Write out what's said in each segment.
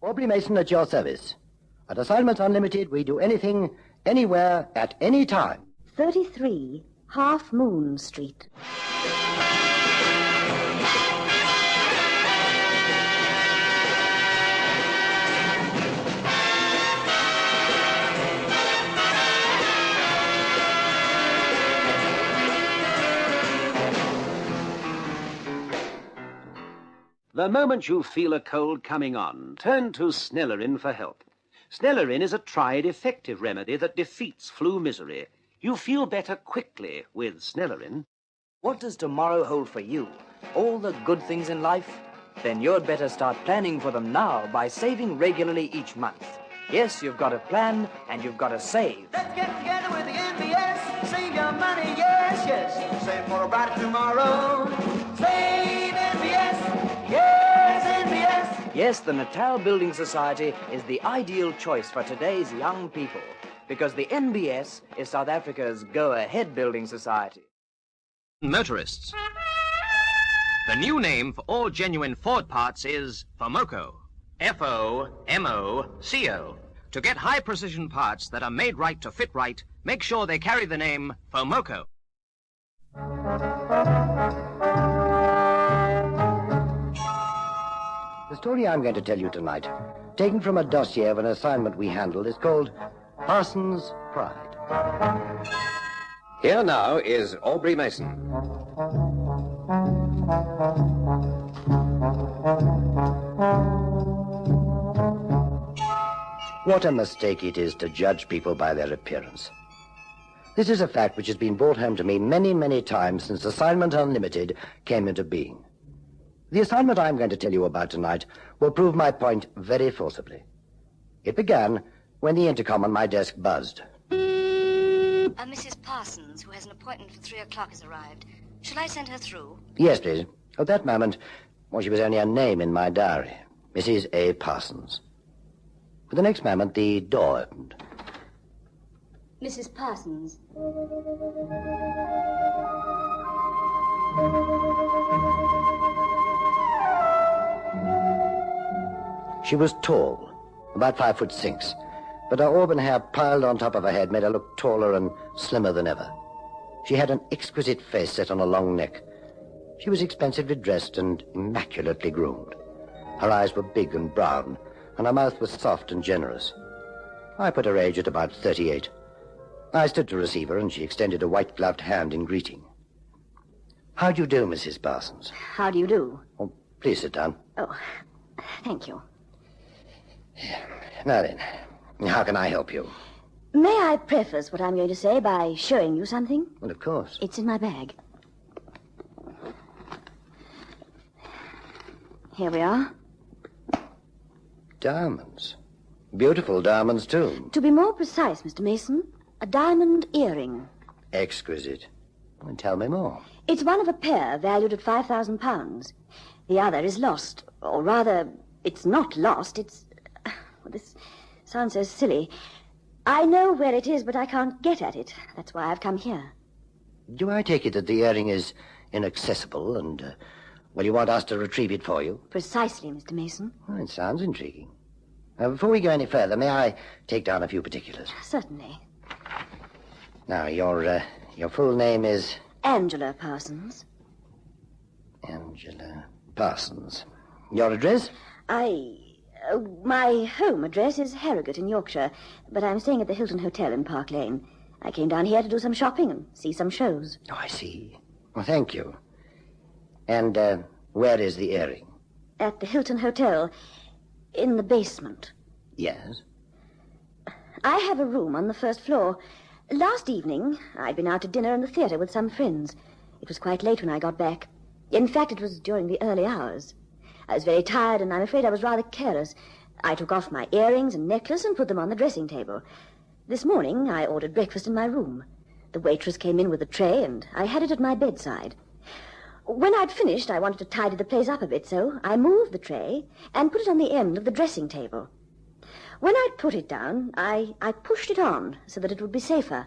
Aubrey Mason at your service. At Assignments Unlimited, we do anything, anywhere, at any time. 33 Half Moon Street. The moment you feel a cold coming on, turn to Snellerin for help. Snellerin is a tried, effective remedy that defeats flu misery. You feel better quickly with Snellerin. What does tomorrow hold for you? All the good things in life? Then you'd better start planning for them now by saving regularly each month. Yes, you've got to plan and you've got to save. Let's get together with the NBS. Save your money, yes, yes. Save for a brighter tomorrow. Save NBS. Yes, NBS. Yes, the Natal Building Society is the ideal choice for today's young people because the NBS is South Africa's go-ahead building society. Motorists. The new name for all genuine Ford parts is FOMOCO. F-O-M-O-C-O. To get high-precision parts that are made right to fit right, make sure they carry the name FOMOCO. The story I'm going to tell you tonight, taken from a dossier of an assignment we handled, is called Parsons Pride. Here now is Aubrey Mason. What a mistake it is to judge people by their appearance. This is a fact which has been brought home to me many, many times since Assignment Unlimited came into being. The assignment I'm going to tell you about tonight will prove my point very forcibly. It began when the intercom on my desk buzzed. Mrs. Parsons, who has an appointment for 3 o'clock, has arrived. Shall I send her through? Yes, please. At that moment, well, she was only a name in my diary. Mrs. A. Parsons. But the next moment, the door opened. Mrs. Parsons. She was tall, about 5'6", but her auburn hair piled on top of her head made her look taller and slimmer than ever. She had an exquisite face set on a long neck. She was expensively dressed and immaculately groomed. Her eyes were big and brown, and her mouth was soft and generous. I put her age at about 38. I stood to receive her, and she extended a white-gloved hand in greeting. How do you do, Mrs. Parsons? How do you do? Oh, please sit down. Oh, thank you. Now then, how can I help you? May I preface what I'm going to say by showing you something? Well, of course. It's in my bag. Here we are. Diamonds. Beautiful diamonds, too. To be more precise, Mr. Mason, a diamond earring. Exquisite. Well, tell me more. It's one of a pair valued at £5,000. The other is lost. Or rather, it's not lost, it's... Well, this sounds so silly. I know where it is, but I can't get at it. That's why I've come here. Do I take it that the earring is inaccessible and, well, you want us to retrieve it for you? Precisely, Mr. Mason. Well, it sounds intriguing. Now, before we go any further, may I take down a few particulars? Certainly. Now, your full name is... Angela Parsons. Angela Parsons. Your address? My home address is Harrogate in Yorkshire, but I'm staying at the Hilton Hotel in Park Lane. I came down here to do some shopping and see some shows. Oh, I see. Well, thank you. And where is the earring? At the Hilton Hotel, in the basement. Yes? I have a room on the first floor. Last evening, I'd been out to dinner in the theatre with some friends. It was quite late when I got back. In fact, it was during the early hours. I was very tired, and I'm afraid I was rather careless. I took off my earrings and necklace and put them on the dressing table. This morning, I ordered breakfast in my room. The waitress came in with a tray, and I had it at my bedside. When I'd finished, I wanted to tidy the place up a bit, so I moved the tray and put it on the end of the dressing table. When I'd put it down, I pushed it on so that it would be safer.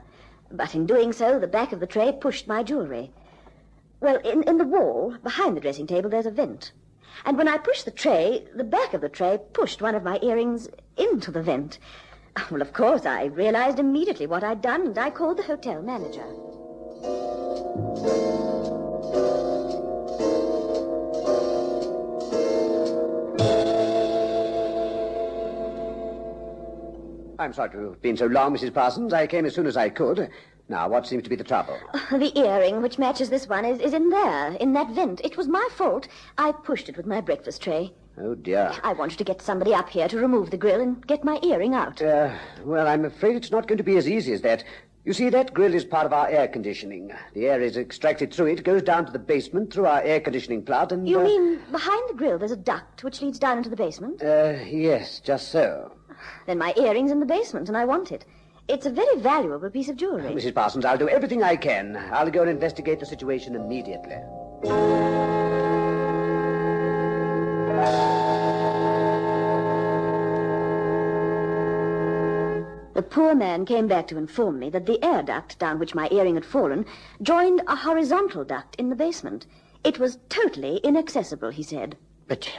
But in doing so, the back of the tray pushed my jewelry. Well, in the wall, behind the dressing table, there's a vent. And when I pushed the tray, the back of the tray pushed one of my earrings into the vent. Well, of course, I realized immediately what I'd done, and I called the hotel manager. I'm sorry to have been so long, Mrs. Parsons. I came as soon as I could. Now, what seems to be the trouble? The earring, which matches this one, is in there, in that vent. It was my fault. I pushed it with my breakfast tray. Oh, dear. I wanted to get somebody up here to remove the grill and get my earring out. Well, I'm afraid it's not going to be as easy as that. You see, that grill is part of our air conditioning. The air is extracted through it, goes down to the basement through our air conditioning plant, and... You mean behind the grill there's a duct which leads down into the basement? Yes, just so. Then my earring's in the basement, and I want it. It's a very valuable piece of jewelry. Mrs. Parsons, I'll do everything I can. I'll go and investigate the situation immediately. The poor man came back to inform me that the air duct down which my earring had fallen joined a horizontal duct in the basement. It was totally inaccessible, he said. But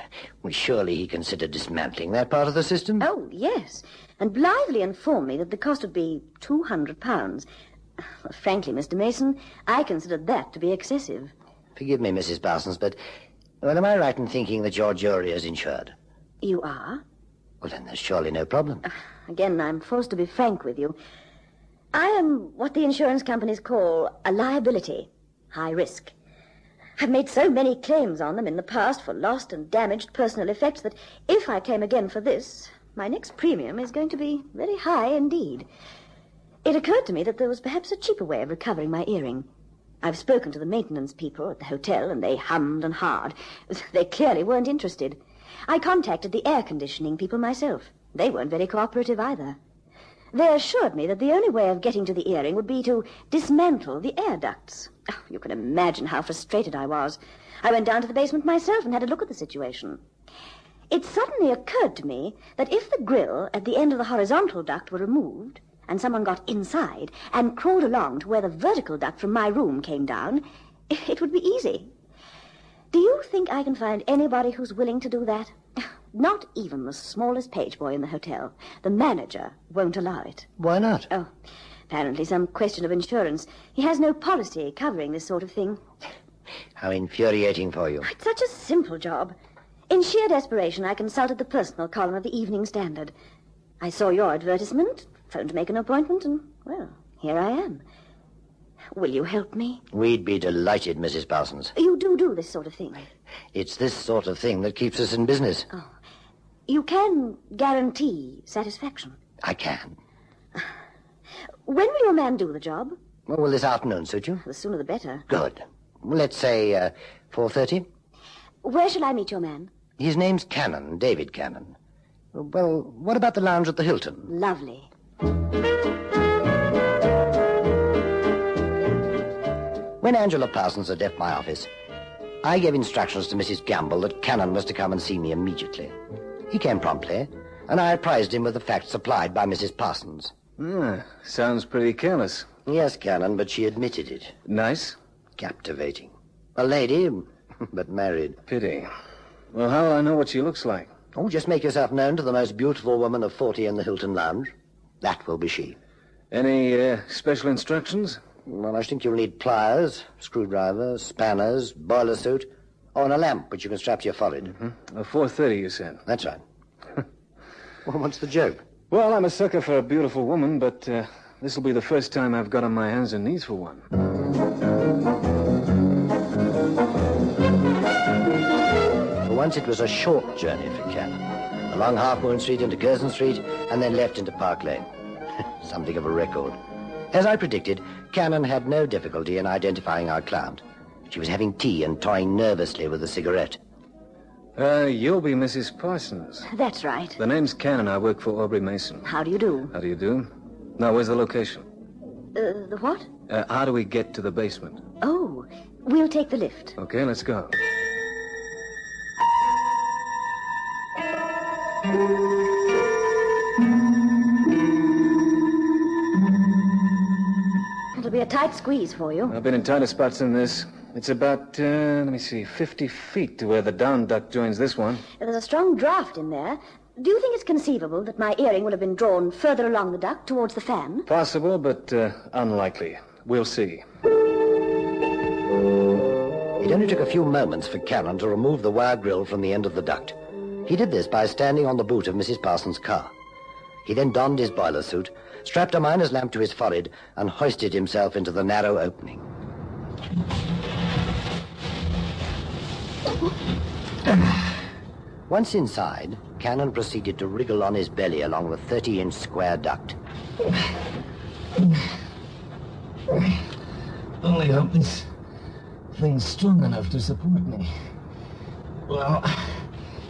surely he considered dismantling that part of the system? Oh, yes, and blithely informed me that the cost would be £200. Well, frankly, Mr. Mason, I considered that to be excessive. Forgive me, Mrs. Parsons, but am I right in thinking that your jewelry is insured? You are? Well, then there's surely no problem. Again, I'm forced to be frank with you. I am what the insurance companies call a liability, high risk. I've made so many claims on them in the past for lost and damaged personal effects that if I claim again for this, my next premium is going to be very high indeed. It occurred to me that there was perhaps a cheaper way of recovering my earring. I've spoken to the maintenance people at the hotel, and they hummed and hawed. They clearly weren't interested. I contacted the air conditioning people myself. They weren't very cooperative either. They assured me that the only way of getting to the earring would be to dismantle the air ducts. Oh, you can imagine how frustrated I was. I went down to the basement myself and had a look at the situation. It suddenly occurred to me that if the grill at the end of the horizontal duct were removed and someone got inside and crawled along to where the vertical duct from my room came down, it would be easy. Do you think I can find anybody who's willing to do that? Not even the smallest page boy in the hotel. The manager won't allow it. Why not? Oh, apparently some question of insurance. He has no policy covering this sort of thing. How infuriating for you. It's such a simple job. In sheer desperation, I consulted the personal column of the Evening Standard. I saw your advertisement, phoned to make an appointment, and, well, here I am. Will you help me? We'd be delighted, Mrs. Parsons. You do this sort of thing? It's this sort of thing that keeps us in business. Oh. You can guarantee satisfaction? I can. When will your man do the job? Well, will this afternoon suit you? The sooner the better. Good. Let's say 4:30. Where shall I meet your man? His name's Cannon, David Cannon. Well, what about the lounge at the Hilton? Lovely. When Angela Parsons had left my office, I gave instructions to Mrs. Gamble that Cannon was to come and see me immediately. He came promptly, and I apprised him of the facts supplied by Mrs. Parsons. Sounds pretty careless. Yes, Cannon, but she admitted it. Nice? Captivating. A lady, but married. Pity. Well, how will I know what she looks like? Oh, just make yourself known to the most beautiful woman of 40 in the Hilton Lounge. That will be she. Any special instructions? Well, I think you'll need pliers, screwdrivers, spanners, boiler suit, and a lamp which you can strap to your forehead. 4:30, you said? That's right. Well, what's the joke? Well, I'm a sucker for a beautiful woman, but this will be the first time I've got on my hands and knees for one. For once, it was a short journey for Cannon. Along Half Moon Street into Curzon Street, and then left into Park Lane. Something of a record. As I predicted, Cannon had no difficulty in identifying our client. She was having tea and toying nervously with a cigarette. You'll be Mrs. Parsons. That's right. The name's Cannon. I work for Aubrey Mason. How do you do? How do you do? Now, where's the location? The what? How do we get to the basement? Oh, we'll take the lift. Okay, let's go. It'll be a tight squeeze for you. I've been in tighter spots than this. It's about, 50 feet to where the down duct joins this one. There's a strong draft in there. Do you think it's conceivable that my earring will have been drawn further along the duct towards the fan? Possible, but unlikely. We'll see. It only took a few moments for Cannon to remove the wire grill from the end of the duct. He did this by standing on the boot of Mrs. Parsons' car. He then donned his boiler suit, strapped a miner's lamp to his forehead, and hoisted himself into the narrow opening. Once inside, Cannon proceeded to wriggle on his belly along the 30-inch square duct. Only hope this thing's strong enough to support me. Well,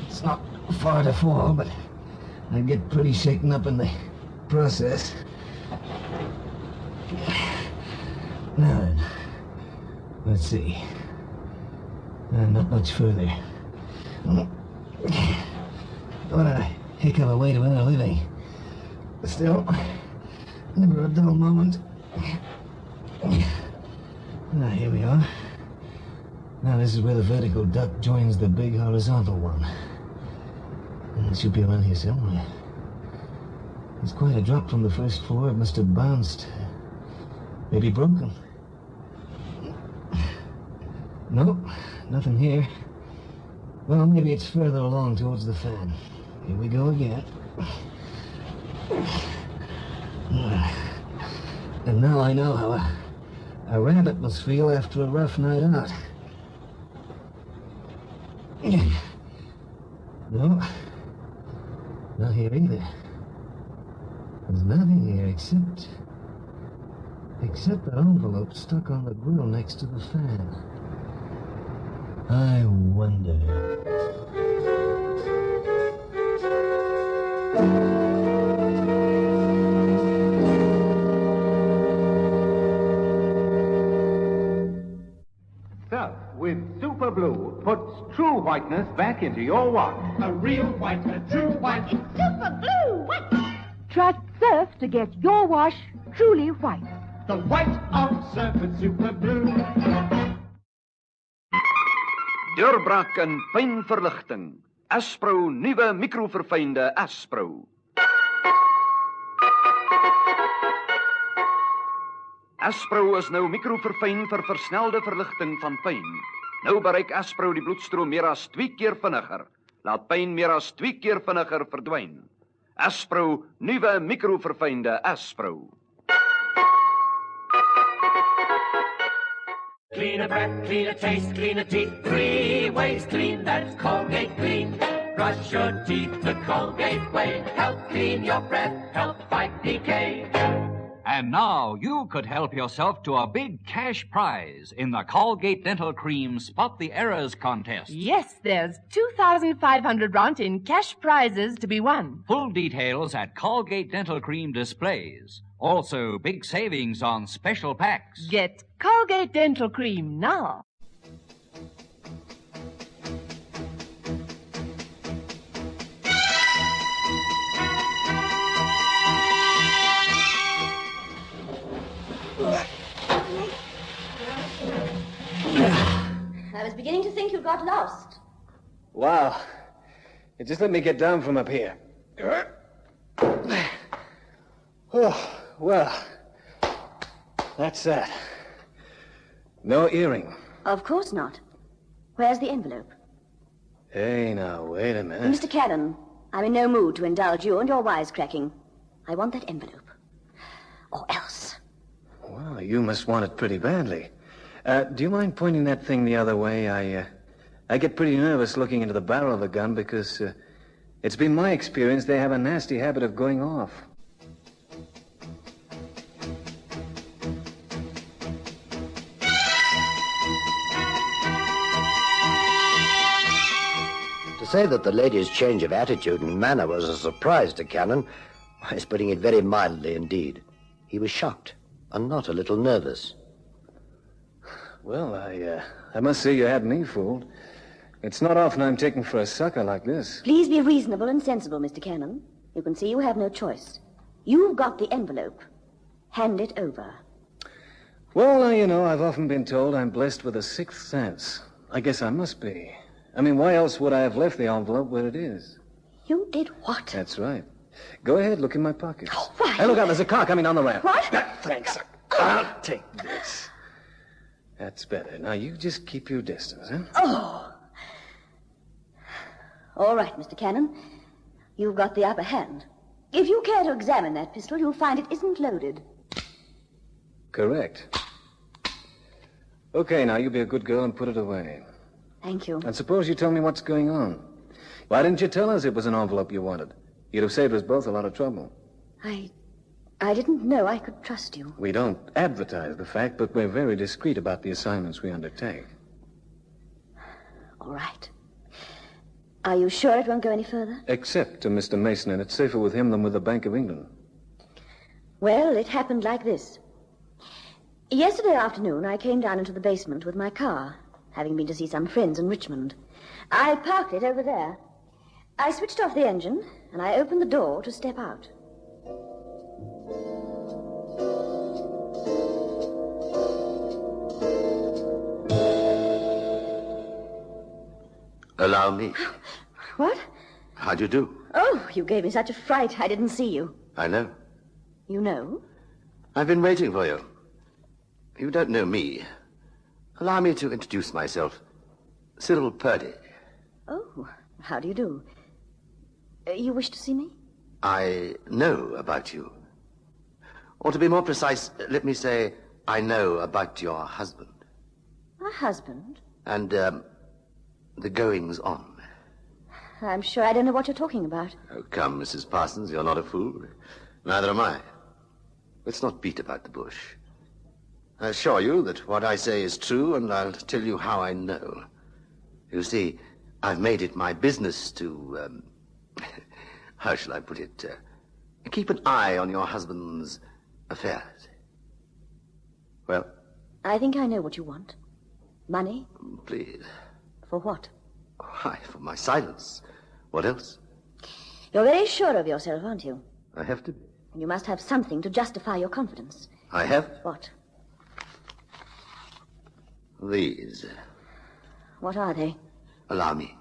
it's not far to fall, but I'd get pretty shaken up in the process. Now then, let's see. Not much further. What a heck of a way to earn a living. But still, never a dull moment. Now, here we are. Now, this is where the vertical duct joins the big horizontal one. It should be around here somewhere. It's quite a drop from the first floor. It must have bounced. Maybe broken. Nope, nothing here. Well, maybe it's further along towards the fan. Here we go again. And now I know how a rabbit must feel after a rough night out. No, not here either. There's nothing here except that envelope stuck on the grill next to the fan. I wonder. So, with Super Blue, puts true whiteness back into your wash. A real white, a true white. It's Super Blue White. Trust Surf to get your wash truly white. The white of Surf with Super Blue. Deurbrak en pynverligting. Aspro nuwe mikroverfynde Aspro. Aspro is nou mikroverfyn vir versnelde verligting van pyn. Nou bereik Aspro die bloedstroom meer as 2 keer vinniger. Laat pyn meer as 2 keer vinniger verdwyn. Aspro nuwe mikroverfynde Aspro. Cleaner breath, cleaner taste, cleaner teeth, 3 ways clean, that's Colgate Clean. Brush your teeth the Colgate way, help clean your breath, help fight decay. And now you could help yourself to a big cash prize in the Colgate Dental Cream Spot the Errors contest. Yes, there's 2,500 rand in cash prizes to be won. Full details at Colgate Dental Cream displays. Also, big savings on special packs. Get Colgate Dental Cream now. I was beginning to think you got lost. Wow. Just let me get down from up here. Oh, well, that's that. No earring. Of course not. Where's the envelope? Hey, now, wait a minute. Mr. Cannon, I'm in no mood to indulge you and your wisecracking. I want that envelope. Or else. Well, you must want it pretty badly. Do you mind pointing that thing the other way? I get pretty nervous looking into the barrel of a gun because it's been my experience they have a nasty habit of going off. To say that the lady's change of attitude and manner was a surprise to Cannon is putting it very mildly indeed. He was shocked and not a little nervous. Well, I must say you had me fooled. It's not often I'm taken for a sucker like this. Please be reasonable and sensible, Mr. Cannon. You can see you have no choice. You've got the envelope. Hand it over. Well, now, you know, I've often been told I'm blessed with a sixth sense. I guess I must be. I mean, why else would I have left the envelope where it is? You did what? That's right. Go ahead, look in my pockets. Oh, why? Hey, look out, there's a car coming down the ramp. What? Thanks. I'll take this. That's better. Now, you just keep your distance, huh? Oh. All right, Mr. Cannon. You've got the upper hand. If you care to examine that pistol, you'll find it isn't loaded. Correct. Okay, now, you be a good girl and put it away. Thank you. And suppose you tell me what's going on. Why didn't you tell us it was an envelope you wanted? You'd have saved us both a lot of trouble. I didn't know I could trust you. We don't advertise the fact, but we're very discreet about the assignments we undertake. All right. Are you sure it won't go any further? Except to Mr. Mason, and it's safer with him than with the Bank of England. Well, it happened like this. Yesterday afternoon, I came down into the basement with my car, having been to see some friends in Richmond. I parked it over there. I switched off the engine, and I opened the door to step out. Allow me. What? How do you do? Oh, you gave me such a fright, I didn't see you. I know. You know? I've been waiting for you. You don't know me. Allow me to introduce myself. Cyril Purdy. Oh, how do you do? You wish to see me? I know about you. Or to be more precise, let me say, I know about your husband. My husband? And, the goings-on. I'm sure I don't know what you're talking about. Oh, come, Mrs. Parsons, you're not a fool. Neither am I. Let's not beat about the bush. I assure you that what I say is true, and I'll tell you how I know. You see, I've made it my business to, how shall I put it, keep an eye on your husband's affairs. Well? I think I know what you want. Money? Please. For what? Why, for my silence. What else? You're very sure of yourself, aren't you? I have to be. And you must have something to justify your confidence. I have? What? These. What are they? Allow me.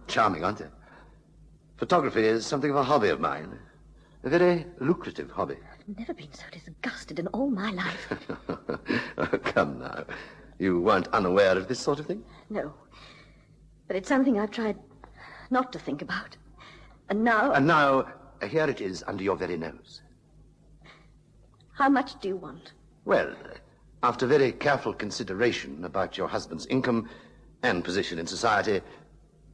Charming, aren't they? Photography is something of a hobby of mine. A very lucrative hobby. I've never been so disgusted in all my life. Oh, come now. You weren't unaware of this sort of thing? No. But it's something I've tried not to think about. And now... And now, here it is under your very nose. How much do you want? Well, after very careful consideration about your husband's income and position in society,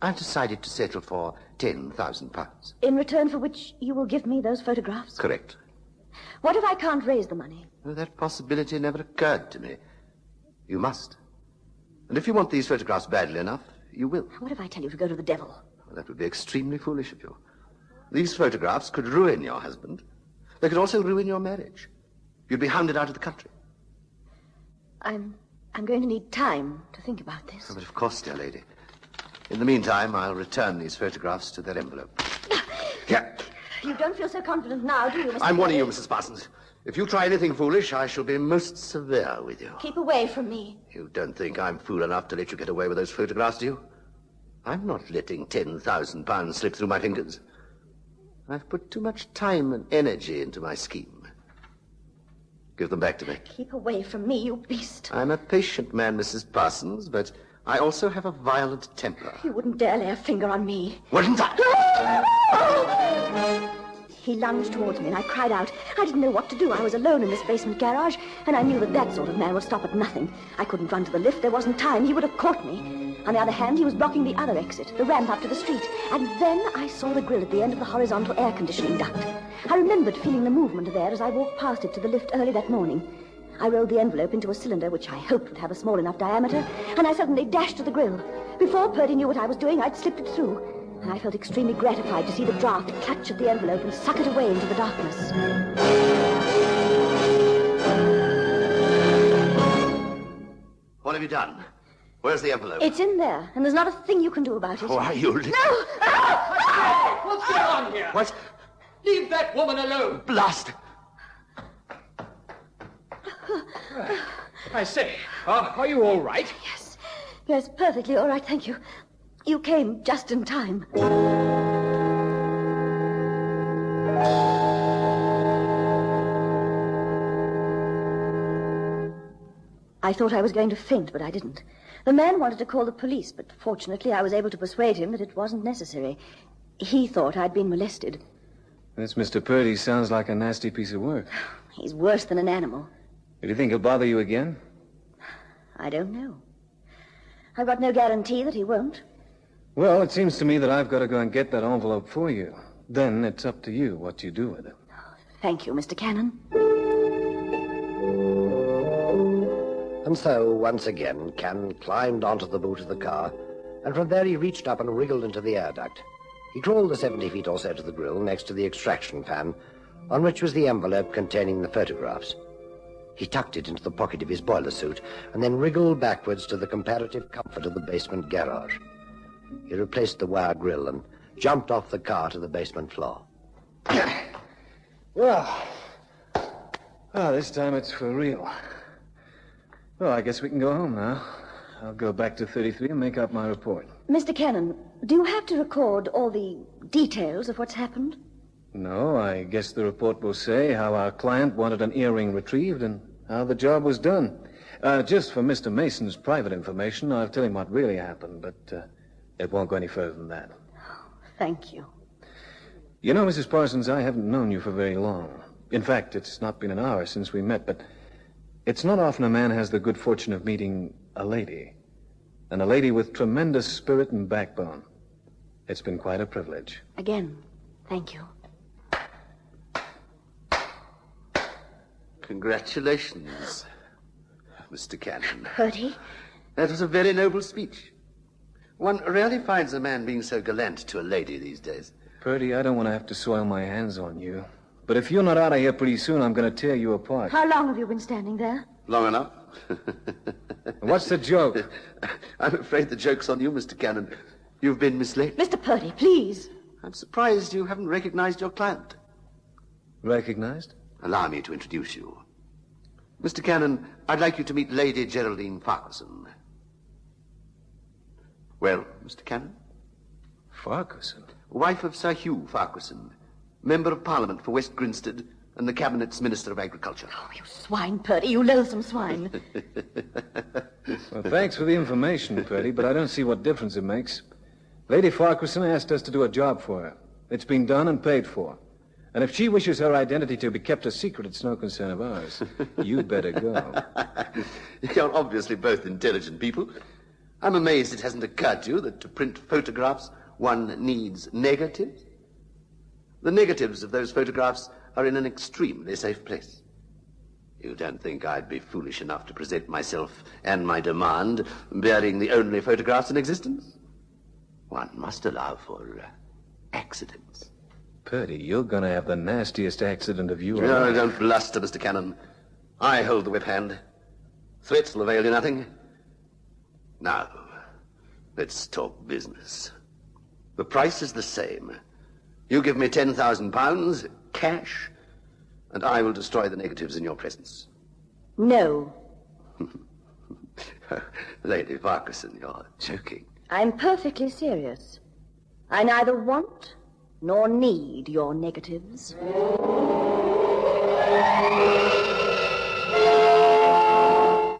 I've decided to settle for £10,000. In return for which you will give me those photographs? Correct. What if I can't raise the money? Well, that possibility never occurred to me. You must. And if you want these photographs badly enough, you will. What if I tell you to go to the devil? Well, that would be extremely foolish of you. These photographs could ruin your husband. They could also ruin your marriage. You'd be hounded out of the country. I'm going to need time to think about this. Oh, but of course, dear lady. In the meantime, I'll return these photographs to their envelope. Here. You don't feel so confident now, do you, Mr. I'm warning you, Purdy? Mrs. Parsons. If you try anything foolish, I shall be most severe with you. Keep away from me. You don't think I'm fool enough to let you get away with those photographs, do you? I'm not letting £10,000 slip through my fingers. I've put too much time and energy into my scheme. Give them back to me. Keep away from me, you beast. I'm a patient man, Mrs. Parsons, but I also have a violent temper. You wouldn't dare lay a finger on me. Wouldn't I? He lunged towards me and I cried out. I didn't know what to do. I was alone in this basement garage, and I knew that sort of man would stop at nothing. I couldn't run to the lift. There wasn't time. He would have caught me. On the other hand, he was blocking the other exit, the ramp up to the street. And then I saw the grill at the end of the horizontal air conditioning duct. I remembered feeling the movement there as I walked past it to the lift early that morning. I rolled the envelope into a cylinder which I hoped would have a small enough diameter, and I suddenly dashed to the grill. Before Purdy knew what I was doing, I'd slipped it through. And I felt extremely gratified to see the draft clutch at the envelope and suck it away into the darkness. What have you done? Where's the envelope? It's in there, and there's not a thing you can do about it. Why, you little... No! What's going on here? What? Leave that woman alone. Blast! I say, are you all right? Yes, perfectly all right, thank you. You came just in time. I thought I was going to faint, but I didn't. The man wanted to call the police, but fortunately I was able to persuade him that it wasn't necessary. He thought I'd been molested. This Mr. Purdy sounds like a nasty piece of work. He's worse than an animal. Do you think he'll bother you again? I don't know. I've got no guarantee that he won't. Well, it seems to me that I've got to go and get that envelope for you. Then it's up to you what you do with it. Thank you, Mr. Cannon. And so, once again, Cannon climbed onto the boot of the car, and from there he reached up and wriggled into the air duct. He crawled the 70 feet or so to the grill next to the extraction fan, on which was the envelope containing the photographs. He tucked it into the pocket of his boiler suit, and then wriggled backwards to the comparative comfort of the basement garage. He replaced the wire grill and jumped off the car to the basement floor. Well, this time it's for real. Well, I guess we can go home now. I'll go back to 33 and make up my report. Mr. Cannon, do you have to record all the details of what's happened? No, I guess the report will say how our client wanted an earring retrieved and how the job was done. Just for Mr. Mason's private information, I'll tell him what really happened, but it won't go any further than that. Thank you. You know, Mrs. Parsons, I haven't known you for very long. In fact, it's not been an hour since we met, but it's not often a man has the good fortune of meeting a lady, and a lady with tremendous spirit and backbone. It's been quite a privilege. Again, thank you. Congratulations, Mr. Cannon. Purdy? That was a very noble speech. One rarely finds a man being so gallant to a lady these days. Purdy, I don't want to have to soil my hands on you. But if you're not out of here pretty soon, I'm going to tear you apart. How long have you been standing there? Long enough. What's the joke? I'm afraid the joke's on you, Mr. Cannon. You've been misled. Mr. Purdy, please. I'm surprised you haven't recognized your client. Recognized? Allow me to introduce you. Mr. Cannon, I'd like you to meet Lady Geraldine Farquharson. Well, Mr. Cannon? Farquharson? Wife of Sir Hugh Farquharson, Member of Parliament for West Grinstead and the Cabinet's Minister of Agriculture. Oh, you swine, Purdy, you loathsome swine. Well, thanks for the information, Purdy, but I don't see what difference it makes. Lady Farquharson asked us to do a job for her. It's been done and paid for. And if she wishes her identity to be kept a secret, it's no concern of ours. You'd better go. You're obviously both intelligent people. I'm amazed it hasn't occurred to you that to print photographs, one needs negatives. The negatives of those photographs are in an extremely safe place. You don't think I'd be foolish enough to present myself and my demand bearing the only photographs in existence? One must allow for accidents. Purdy, you're going to have the nastiest accident of you. No, don't bluster, Mr. Cannon. I hold the whip hand. Threats will avail you nothing. Now, let's talk business. The price is the same. You give me £10,000, cash, and I will destroy the negatives in your presence. No. Lady Farquharson, you're joking. I'm perfectly serious. I neither want nor need your negatives.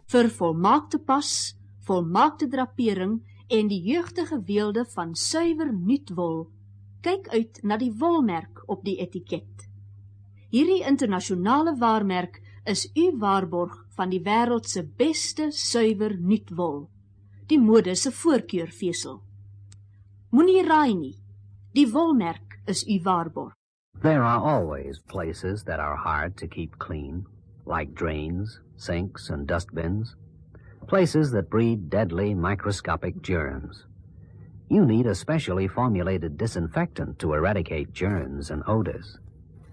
Vir volmaakte pas, volmaakte drapering en die jeugdige weelde van suiwer nuutwol, kyk uit na die wolmerk op die etiket. Hierdie internasionale waarmerk is u waarborg van die wêreld se beste suiwer nuutwol, die mode se voorkeurvesel. Moenie raai nie, die wolmerk is u waarborg. There are always places that are hard to keep clean, like drains, sinks, and dustbins. Places that breed deadly microscopic germs. You need a specially formulated disinfectant to eradicate germs and odors,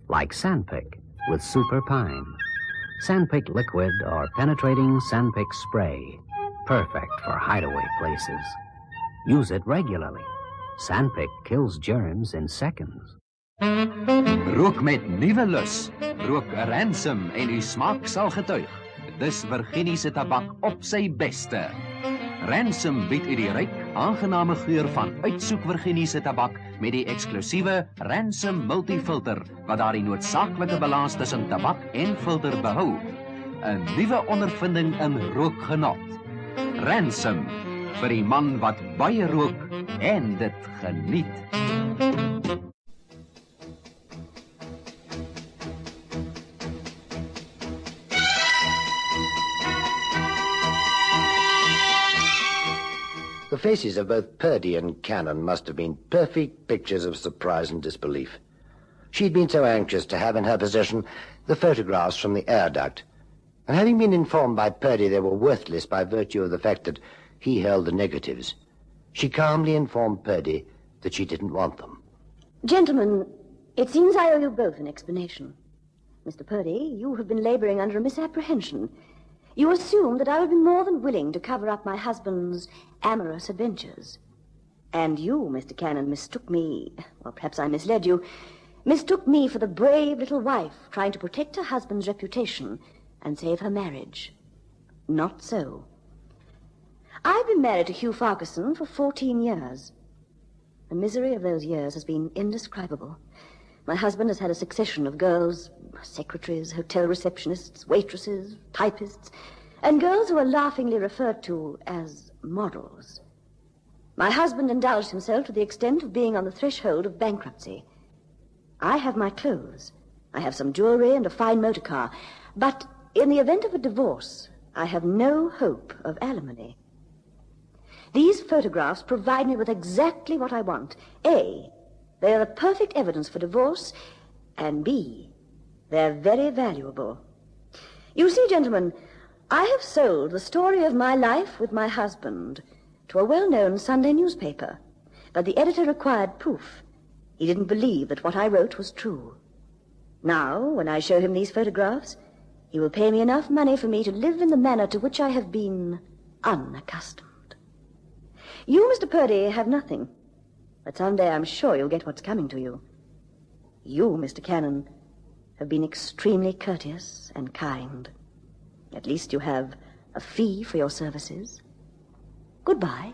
like Sandpick with Super Pine. Sandpick liquid or penetrating Sandpick spray, perfect for hideaway places. Use it regularly. Sandpick kills germs in seconds. Rook met nuwe lus. Rook 'n ransom en u smaak sal getuig. Dis Virginie se tabak op sy beste. Ransom bied u die ryk, aangename geur van uitsoek Virginie se tabak met die eksklusiewe Ransom Multifilter wat daardie noodsaaklike balans tussen tabak en filter behou. 'n Nuwe ondervinding in rookgenot. Ransom vir die man wat baie rook en dit geniet. The faces of both Purdy and Cannon must have been perfect pictures of surprise and disbelief. She'd been so anxious to have in her possession the photographs from the air duct, and having been informed by Purdy they were worthless by virtue of the fact that he held the negatives, she calmly informed Purdy that she didn't want them. Gentlemen, it seems I owe you both an explanation. Mr. Purdy, you have been laboring under a misapprehension. You assumed that I would be more than willing to cover up my husband's amorous adventures. And you, Mr. Cannon, mistook me, or perhaps I misled you, mistook me for the brave little wife trying to protect her husband's reputation and save her marriage. Not so. I've been married to Hugh Farquharson for 14 years. The misery of those years has been indescribable. My husband has had a succession of girls, secretaries, hotel receptionists, waitresses, typists, and girls who are laughingly referred to as models. My husband indulged himself to the extent of being on the threshold of bankruptcy. I have my clothes. I have some jewelry and a fine motor car. But in the event of a divorce, I have no hope of alimony. These photographs provide me with exactly what I want. A, they are the perfect evidence for divorce, and B, they're very valuable. You see, gentlemen, I have sold the story of my life with my husband to a well-known Sunday newspaper, but the editor required proof. He didn't believe that what I wrote was true. Now, when I show him these photographs, he will pay me enough money for me to live in the manner to which I have been unaccustomed. You, Mr. Purdy, have nothing. But someday I'm sure you'll get what's coming to you. You, Mr. Cannon, have been extremely courteous and kind. At least you have a fee for your services. Goodbye.